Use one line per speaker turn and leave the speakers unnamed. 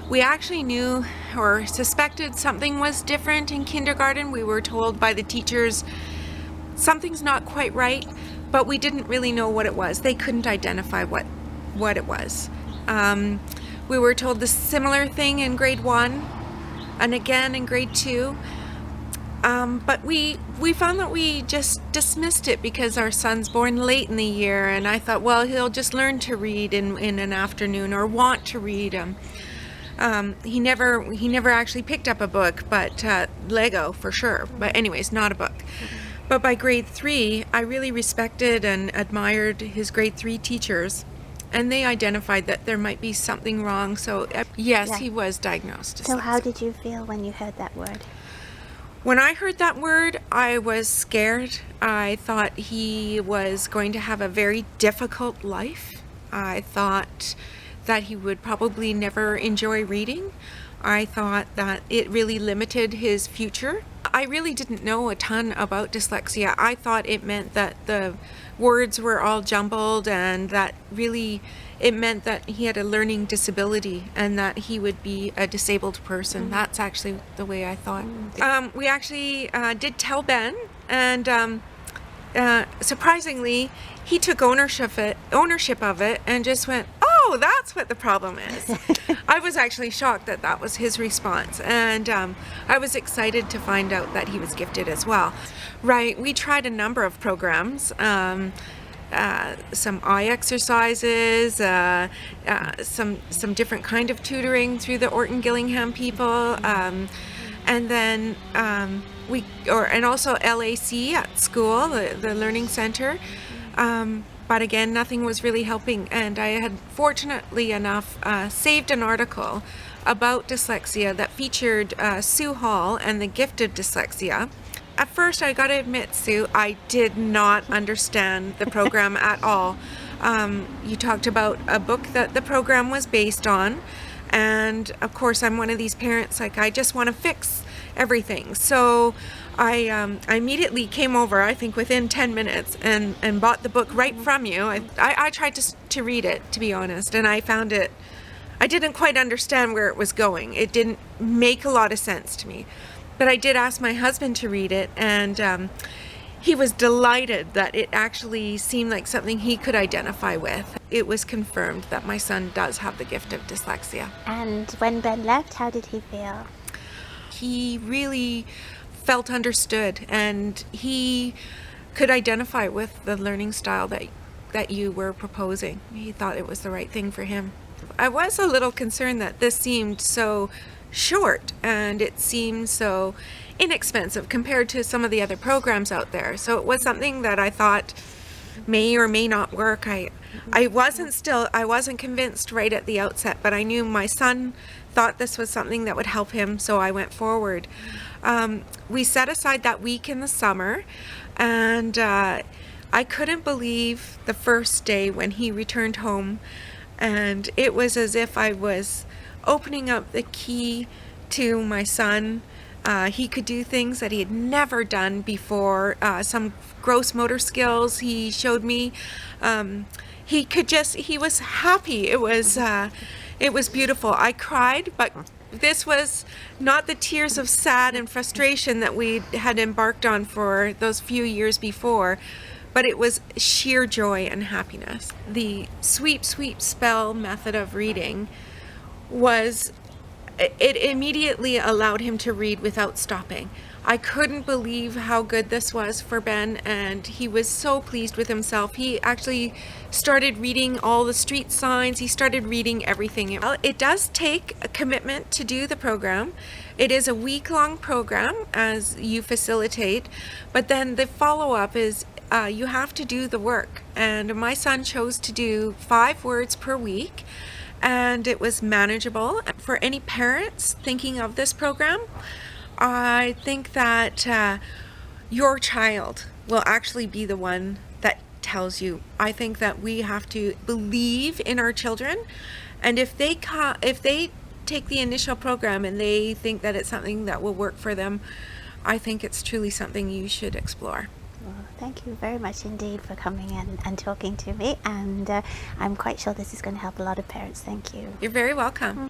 We actually knew or suspected something was different in kindergarten. We were told by the teachers something's not quite right, but we didn't really know what it was. They couldn't identify what it was. We were told the similar thing in grade 1 and again in grade 2. But we found that we just dismissed it because our son's born late in the year, and I thought, well, he'll just learn to read in an afternoon or want to read. He never actually picked up a book, but Lego for sure. But anyways, not a book. But by grade 3, I really respected and admired his grade 3 teachers, and they identified that there might be something wrong. So yes,
Yeah.
he was diagnosed.
So how did you feel when you heard that word?
When I heard that word, I was scared. I thought he was going to have a very difficult life. I thought that he would probably never enjoy reading. I thought that it really limited his future. I really didn't know a ton about dyslexia. I thought it meant that the words were all jumbled and that really it meant that he had a learning disability and that he would be a disabled person. That's actually the way I thought. We actually did tell Ben, and surprisingly, he took ownership of it and just went, "Oh, that's what the problem is." I was actually shocked that that was his response, and I was excited to find out that he was gifted as well. Right, we tried a number of programs. Some eye exercises, some different kind of tutoring through the Orton Gillingham people, and then and also LAC at school, the Learning Center. But again, nothing was really helping, and I had fortunately enough saved an article about dyslexia that featured Sue Hall and the gift of dyslexia. At first, I gotta admit, Sue, I did not understand the program at all. You talked about a book that the program was based on, and of course I'm one of these parents, like, I just want to fix everything. So I immediately came over, I think within 10 minutes, and bought the book right from you. I tried to read it, to be honest, and I found it, I didn't quite understand where it was going. It didn't make a lot of sense to me. But I did ask my husband to read it, and he was delighted that it actually seemed like something he could identify with. It was confirmed that my son does have the gift of dyslexia.
And when Ben left, how did he feel?
He really felt understood, and he could identify with the learning style that you were proposing. He thought it was the right thing for him. I was a little concerned that this seemed so short and it seemed so inexpensive compared to some of the other programs out there. So it was something that I thought may or may not work. I wasn't convinced right at the outset, but I knew my son thought this was something that would help him, so I went forward. We set aside that week in the summer, and I couldn't believe the first day when he returned home, and it was as if I was opening up the key to my son. He could do things that he had never done before, some gross motor skills he showed me. He was happy. It was beautiful. I cried, but this was not the tears of sad and frustration that we had embarked on for those few years before, but it was sheer joy and happiness. The sweep, sweep, spell method of reading it immediately allowed him to read without stopping. I couldn't believe how good this was for Ben, and he was so pleased with himself. He actually started reading all the street signs. He started reading everything. It does take a commitment to do the program. It is a week-long program as you facilitate, but then the follow-up is you have to do the work. And my son chose to do 5 words per week, and it was manageable. For any parents thinking of this program, I think that your child will actually be the one that tells you. I think that we have to believe in our children, and if they take the initial program and they think that it's something that will work for them, I think it's truly something you should explore.
Well, thank you very much indeed for coming in and talking to me, and I'm quite sure this is going to help a lot of parents. Thank you.
You're very welcome.